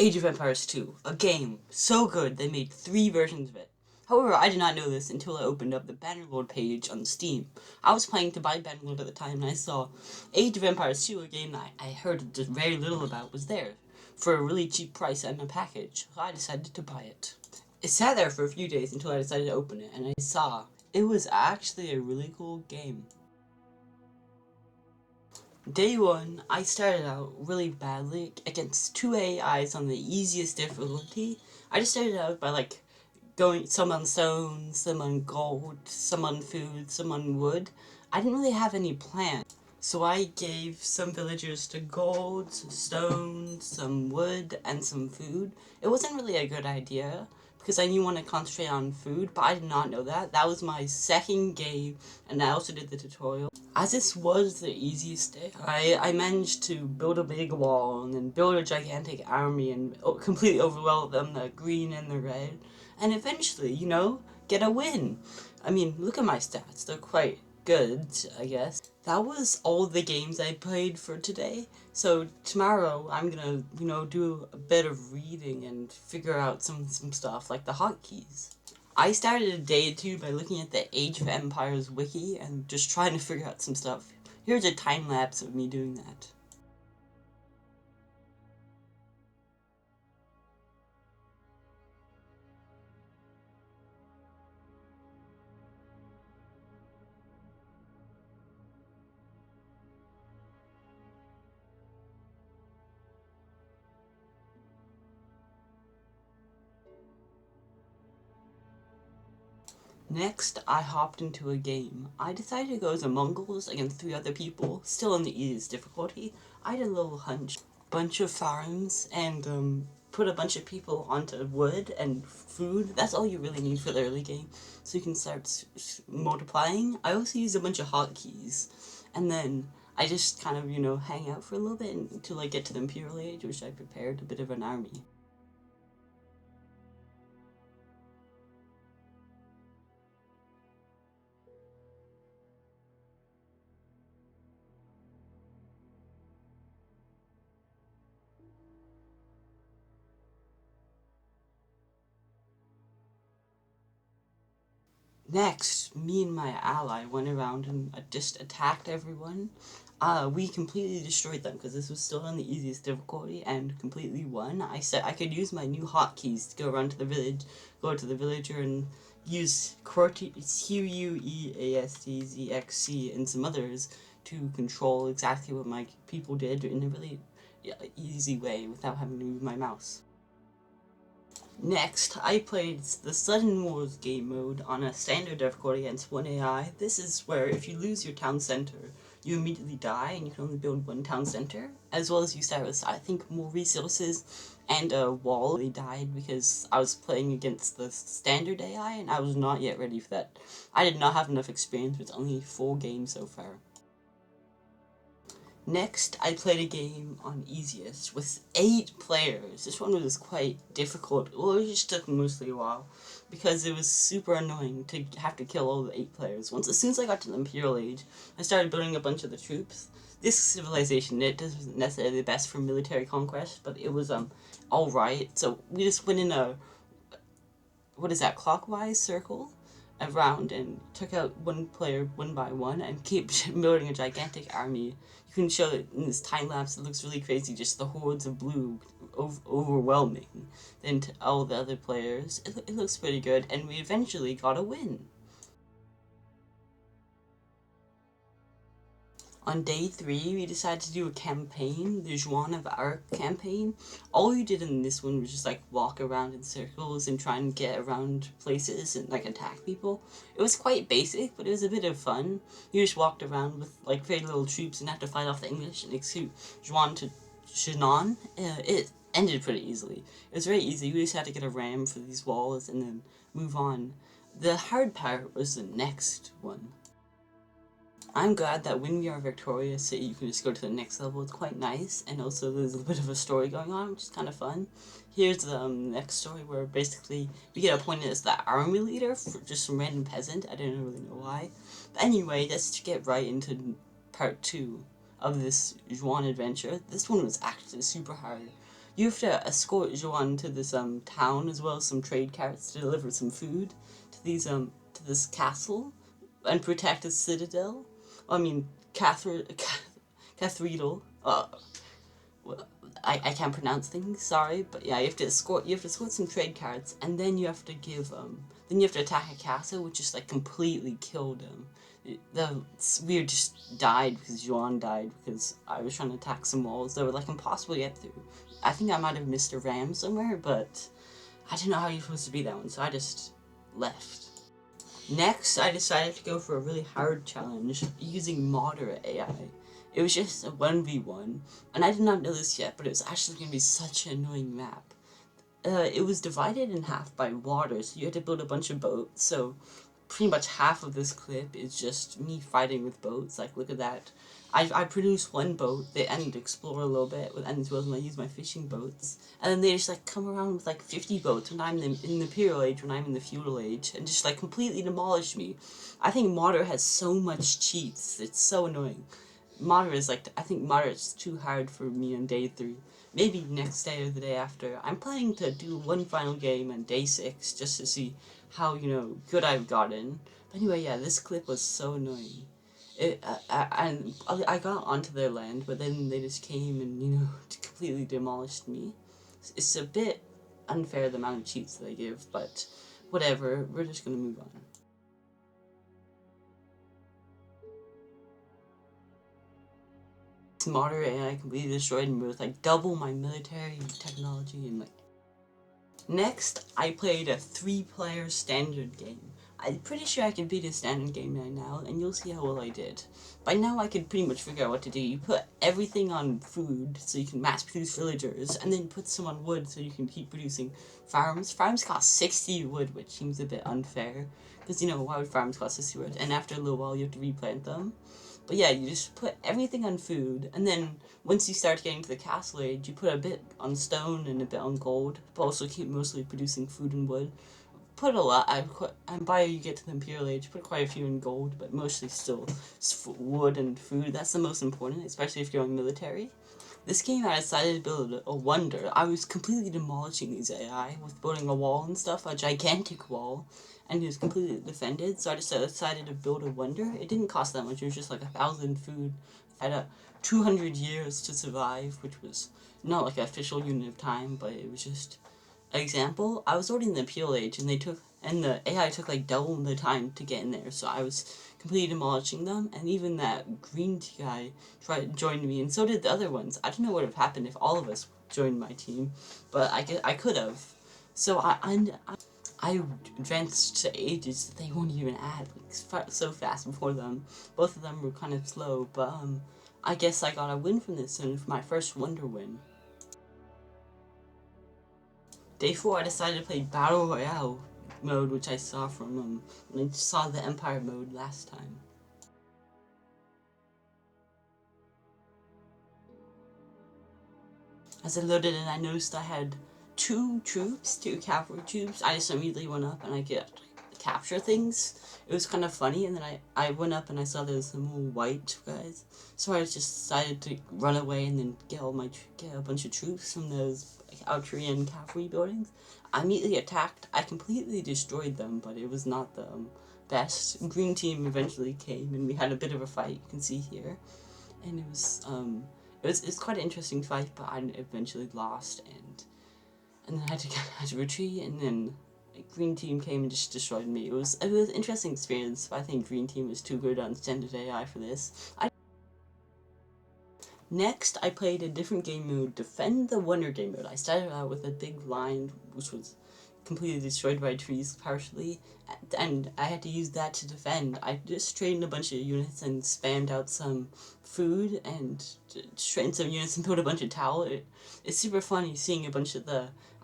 Age of Empires 2, a game so good they made 3 versions of it. However, I did not know this until I opened up the Bannerlord page on Steam. I was planning to buy Bannerlord at the time and I saw Age of Empires 2, a game that I heard just very little about, was there for a really cheap price and a package, so I decided to buy it. It sat there for a few days until I decided to open it, and I saw it was actually a really cool game. Day 1, I started out really badly against 2 AIs on the easiest difficulty. I just started out by going some on stone, some on gold, some on food, some on wood. I didn't really have any plan, so I gave some villagers to gold, stone, some wood, and some food. It wasn't really a good idea, because I knew I wanted to concentrate on food, but I did not know that. That was my second game, and I also did the tutorial. As this was the easiest day, I managed to build a big wall, and then build a gigantic army, and completely overwhelm them, the green and the red, and eventually, get a win. I mean, look at my stats, they're quite good, I guess. That was all the games I played for today, so tomorrow I'm gonna, do a bit of reading and figure out some stuff, like the hotkeys. I started day 2 by looking at the Age of Empires wiki and just trying to figure out some stuff. Here's a time lapse of me doing that. Next, I hopped into a game. I decided to go as a Mongols against 3 other people, still in the easiest difficulty. I had a little hunch. Bunch of farms, and put a bunch of people onto wood and food. That's all you really need for the early game, so you can start multiplying. I also used a bunch of hotkeys, and then I just kind of, hang out for a little bit until I get to the Imperial Age, which I prepared a bit of an army. Next, me and my ally went around and just attacked everyone. We completely destroyed them because this was still on the easiest difficulty and completely won. I said I could use my new hotkeys to go around to the village, go to the villager and use QUEASTZXC and some others to control exactly what my people did in a really easy way without having to move my mouse. Next, I played the Sudden Wars game mode on a standard difficulty against 1 AI. This is where if you lose your town center, you immediately die and you can only build 1 town center, as well as you start with, I think, more resources and a wall. They died because I was playing against the standard AI and I was not yet ready for that. I did not have enough experience with only 4 games so far. Next, I played a game on easiest with 8 players. This one was quite difficult. Well, it just took mostly a while because it was super annoying to have to kill all the 8 players. As soon as I got to the Imperial Age, I started building a bunch of the troops. This civilization, it isn't necessarily the best for military conquest, but it was alright. So we just went in a, clockwise circle around and took out one player one by one and keep building a gigantic army. You can show it in this time lapse. It looks really crazy, just the hordes of blue overwhelming then to all the other players. It looks pretty good, and we eventually got a win. On day 3, we decided to do a campaign, the Joan of Arc campaign. All you did in this one was just walk around in circles and try and get around places and attack people. It was quite basic, but it was a bit of fun. You just walked around with very little troops and had to fight off the English and execute Joan to Chinon. It ended pretty easily. It was very easy. We just had to get a ram for these walls and then move on. The hard part was the next one. I'm glad that when we are victorious, you can just go to the next level. It's quite nice, and also there's a bit of a story going on, which is kind of fun. Here's the next story where basically we get appointed as the army leader for just some random peasant. I don't really know why. But anyway, let's get right into part 2 of this Juan adventure. This one was actually super hard You have to escort Joan to this town, as well as some trade carts to deliver some food to these to this castle and protect the citadel. I mean, Cathedral. Well, I can't pronounce things, sorry, but yeah, you have to escort some trade carts, and then you have to then you have to attack a castle, which just like completely killed him. We just died because Joan died because I was trying to attack some walls that were like impossible to get through. I think I might have missed a ram somewhere, but I didn't know how you're supposed to beat that one, so I just left. Next, I decided to go for a really hard challenge using moderate AI. It was just a 1v1, and I did not know this yet, but it was actually going to be such an annoying map. It was divided in half by water, so you had to build a bunch of boats, so pretty much half of this clip is just me fighting with boats. Like, look at that. I produce one boat, and explore a little bit with as well as I use my fishing boats, and then they just like come around with like 50 boats when I'm in the Imperial Age, when I'm in the Feudal Age, and just like completely demolish me. I think Modder has so much cheats, it's so annoying. Modder is like, I think Modder is too hard for me on day 3. Maybe next day or the day after. I'm planning to do one final game on day 6 just to see how, good I've gotten. But anyway, yeah, this clip was so annoying. And I got onto their land, but then they just came and, completely demolished me. It's a bit unfair the amount of cheats they give, but whatever, we're just gonna move on. Smarter AI completely destroyed me with like double my military technology and like. Next, I played a 3-player standard game. I'm pretty sure I can beat a standard game right now, and you'll see how well I did. By now I could pretty much figure out what to do. You put everything on food, so you can mass produce villagers, and then put some on wood, so you can keep producing farms. Farms cost 60 wood, which seems a bit unfair, because, why would farms cost 60 wood? And after a little while, you have to replant them. But yeah, you just put everything on food, and then once you start getting to the castle age, you put a bit on stone and a bit on gold, but also keep mostly producing food and wood. Put a lot, and by you get to the Imperial Age, put quite a few in gold, but mostly still wood and food. That's the most important, especially if you're going military. This game, I decided to build a wonder. I was completely demolishing these AI with building a wall and stuff, a gigantic wall, and it was completely defended, so I just decided to build a wonder. It didn't cost that much, it was just like 1,000 food. I had 200 years to survive, which was not like an official unit of time, but it was just an example. I was already in the Imperial Age, and the AI took like double the time to get in there, so I was completely demolishing them, and even that green guy joined me, and so did the other ones. I don't know what would have happened if all of us joined my team, but I could have. So I advanced to ages that they won't even add, like so fast before them. Both of them were kind of slow, but I guess I got a win from this, and my first Wonder win. Day 4, I decided to play Battle Royale mode, which I saw from when I saw the Empire mode last time. As I loaded in, I noticed I had 2 cavalry troops. I just immediately went up and I could capture things. It was kind of funny, and then I went up and I saw there was some more white guys. So I just decided to run away and then get a bunch of troops from those Altrian cavalry buildings. I immediately attacked. I completely destroyed them, but it was not the best. Green team eventually came and we had a bit of a fight. You can see here, and it's quite an interesting fight, but I eventually lost, and then I had to retreat, and then green team came and just destroyed me. It was an interesting experience, but I think green team was too good on standard AI for this. Next, I played a different game mode, Defend the Wonder game mode. I started out with a big line, which was completely destroyed by trees partially, and I had to use that to defend. I just trained a bunch of units and spammed out some food and trained some units and built a bunch of towel. It's super funny seeing a bunch of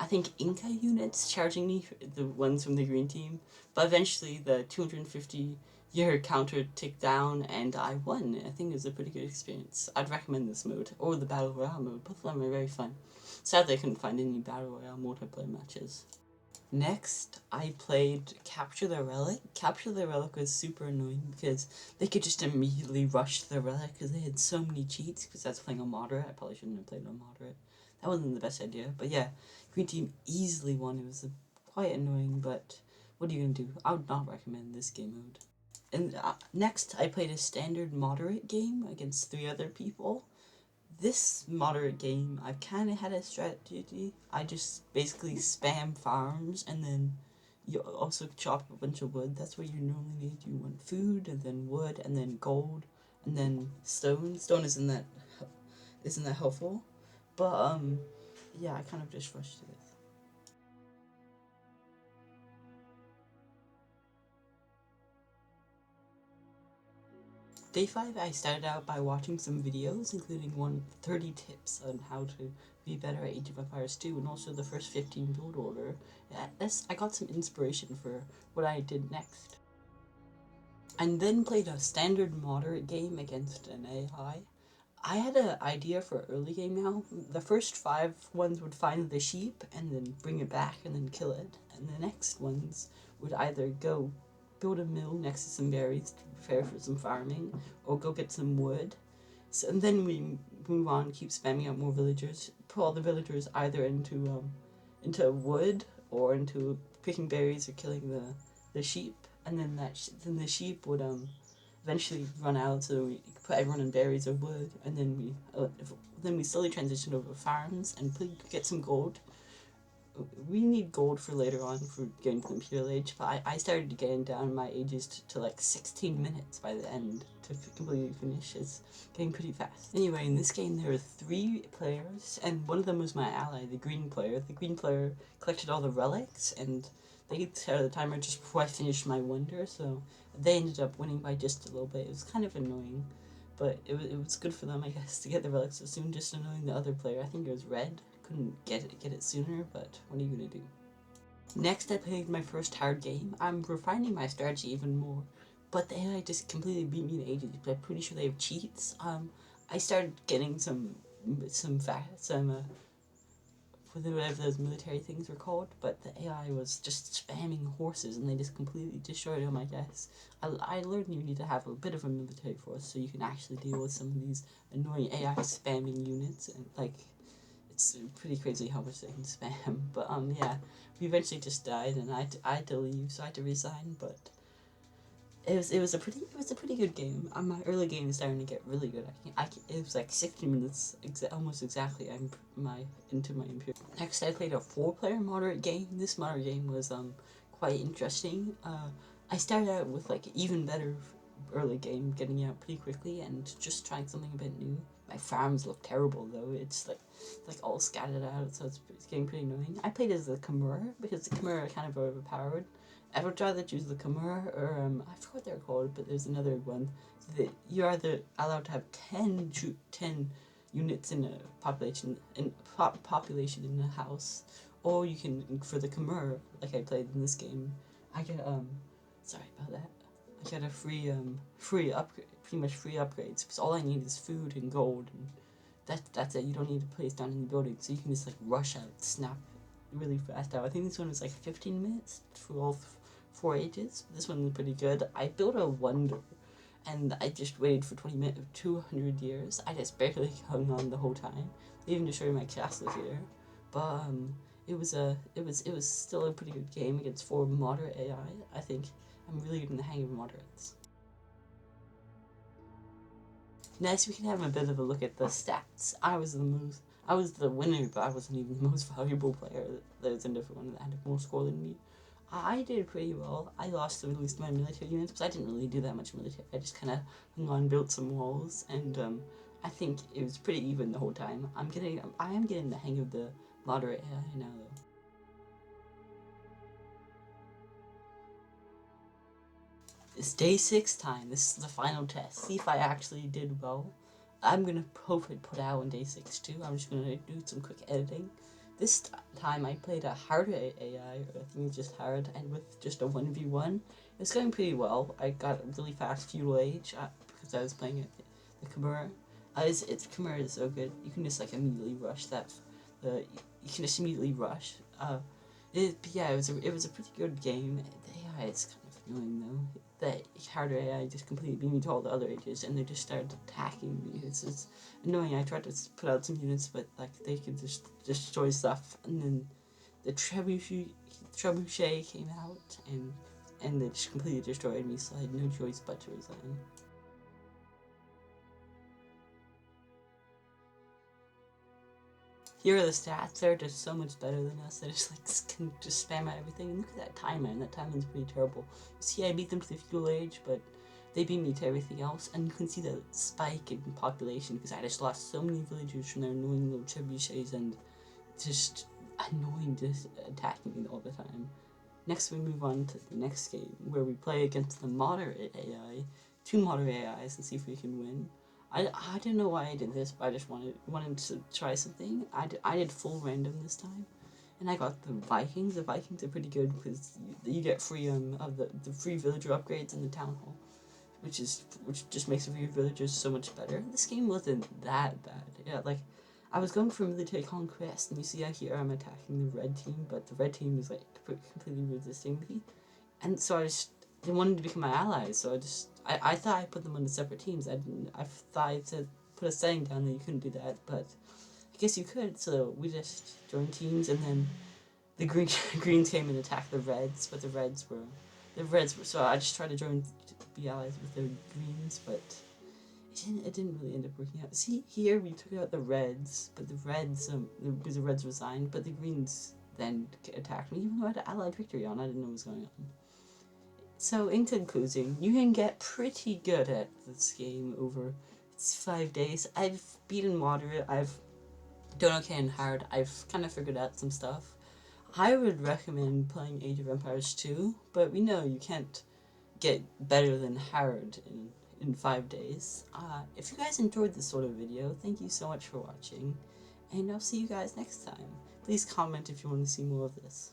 I think Inca units charging me, the ones from the green team, but eventually the 250-year counter ticked down and I won. I think it was a pretty good experience. I'd recommend this mode, or the Battle Royale mode. Both of them are very fun. Sadly, I couldn't find any Battle Royale multiplayer matches. Next, I played Capture the Relic. Capture the Relic was super annoying because they could just immediately rush the relic because they had so many cheats, because I was playing on moderate. I probably shouldn't have played on moderate. that wasn't the best idea. But yeah, green team easily won. It was quite annoying, but what are you gonna do? I would not recommend this game mode. And next, I played a standard moderate game against 3 other people. This moderate game, I've kind of had a strategy. I just basically spam farms, and then you also chop a bunch of wood. That's what you normally need. You want food, and then wood, and then gold, and then stone. Stone isn't that helpful, but yeah, I kind of just rushed it. Day 5, I started out by watching some videos, including 30 tips on how to be better at Age of Empires 2, and also the first 15 build order. I got some inspiration for what I did next. And then played a standard moderate game against an AI. I had an idea for early game now. The first 5 ones would find the sheep and then bring it back and then kill it. And the next ones would either go build a mill next to some berries to prepare for some farming, or go get some wood. So, and then we move on, keep spamming out more villagers, put all the villagers either into wood or into picking berries or killing the sheep. And then then the sheep would eventually run out, so we put everyone in berries or wood, and then we slowly transitioned over farms and get some gold. We need gold for later on for getting to the Imperial Age, but I started getting down my ages to like 16 minutes by the end to completely finish. It's getting pretty fast. Anyway, in this game there were 3 players, and one of them was my ally, the green player. The green player collected all the relics, and they started the timer just before I finished my wonder, so they ended up winning by just a little bit. It was kind of annoying, but it was good for them, I guess, to get the relics so soon, just annoying the other player. I think it was red. Couldn't get it sooner, but what are you gonna do? Next, I played my first hard game. I'm refining my strategy even more, but the AI just completely beat me in ages. But I'm pretty sure they have cheats. I started getting some whatever those military things were called, but the AI was just spamming horses, and they just completely destroyed them, I guess. I learned you need to have a bit of a military force so you can actually deal with some of these annoying AI spamming units, and like, it's pretty crazy how much they can spam. But yeah, we eventually just died, and I had to leave, so I had to resign. But it was a pretty good game. My early game is starting to get really good. It was like 60 minutes almost exactly. I'm into my Imperial. Next, I played a 4-player moderate game. This moderate game was quite interesting. I started out with like even better early game, getting out pretty quickly and just trying something a bit new. My farms look terrible though. It's like all scattered out, so it's getting pretty annoying. I played as the Khmer because the Khmer are kind of overpowered. I would rather choose the Khmer or I forgot what they're called, but there's another one. You're either allowed to have 10 units in a population in a house, or you can, for the Khmer, like I played in this game, I get sorry about that. I get a free upgrade, pretty much free upgrades, because all I need is food and gold, and that's it. You don't need to place down in the building, so you can just like rush out, snap really fast out. I think this one was like 15 minutes for all 4 ages. This one was pretty good. I built a wonder, and I just waited for 200 years. I just barely hung on the whole time. They even destroyed my castle here, but it was still a pretty good game against 4 moderate AI. I think I'm really getting the hang of moderates. Next, we can have a bit of a look at the stats. I was the winner, but I wasn't even the most valuable player. There was a different one that had more score than me. I did pretty well. I lost at least my military units, but I didn't really do that much military. I just kind of hung on, built some walls, and I think it was pretty even the whole time. I am getting the hang of the moderate AI now, though. It's day 6 time. This is the final test. See if I actually did well. I'm gonna hopefully put out on day 6 too. I'm just gonna do some quick editing. This time I played a harder AI, or I think it's just hard, and with just a 1v1. It's going pretty well. I got a really fast feudal age because I was playing the Khmer. It's Khmer is so good. You can just like immediately rush that. You can just immediately rush. It was a pretty good game. The AI is kind of annoying though. That harder AI just completely beat me to all the other ages, and they just started attacking me. It's just annoying. I tried to put out some units, but like they could just destroy stuff, and then the trebuchet came out, and they just completely destroyed me. So I had no choice but to resign. Here are the stats. They're just so much better than us. They just like can just spam out everything. And look at that timeline. That timeline's pretty terrible. You see, I beat them to the feudal age, but they beat me to everything else. And you can see the spike in population because I just lost so many villagers from their annoying little trebuchets and just annoying, just attacking me all the time. Next, we move on to the next game where we play against the moderate AI, 2 moderate AIs, and see if we can win. I didn't know why I did this, but I just wanted to try something. I did full random this time, and I got the Vikings. The Vikings are pretty good because you get free of the free villager upgrades in the town hall, which just makes your villagers so much better. This game wasn't that bad. Yeah, like I was going for military conquest, and you see out here I'm attacking the red team, but the red team is like completely resisting me, and so they wanted to become my allies. So I thought I put them on separate teams. I thought I said put a setting down that you couldn't do that, but I guess you could. So we just joined teams, and then the greens came and attacked the reds, but the reds were. So I just tried to be allies with the greens, but it didn't really end up working out. See, here we took out the reds, but the reds resigned, but the greens then attacked me, even though I had allied victory on. I didn't know what was going on. So, in conclusion, you can get pretty good at this game over 5 days. I've beaten moderate, I've done okay in hard, I've kind of figured out some stuff. I would recommend playing Age of Empires 2, but we know you can't get better than hard in 5 days. If you guys enjoyed this sort of video, thank you so much for watching, and I'll see you guys next time. Please comment if you want to see more of this.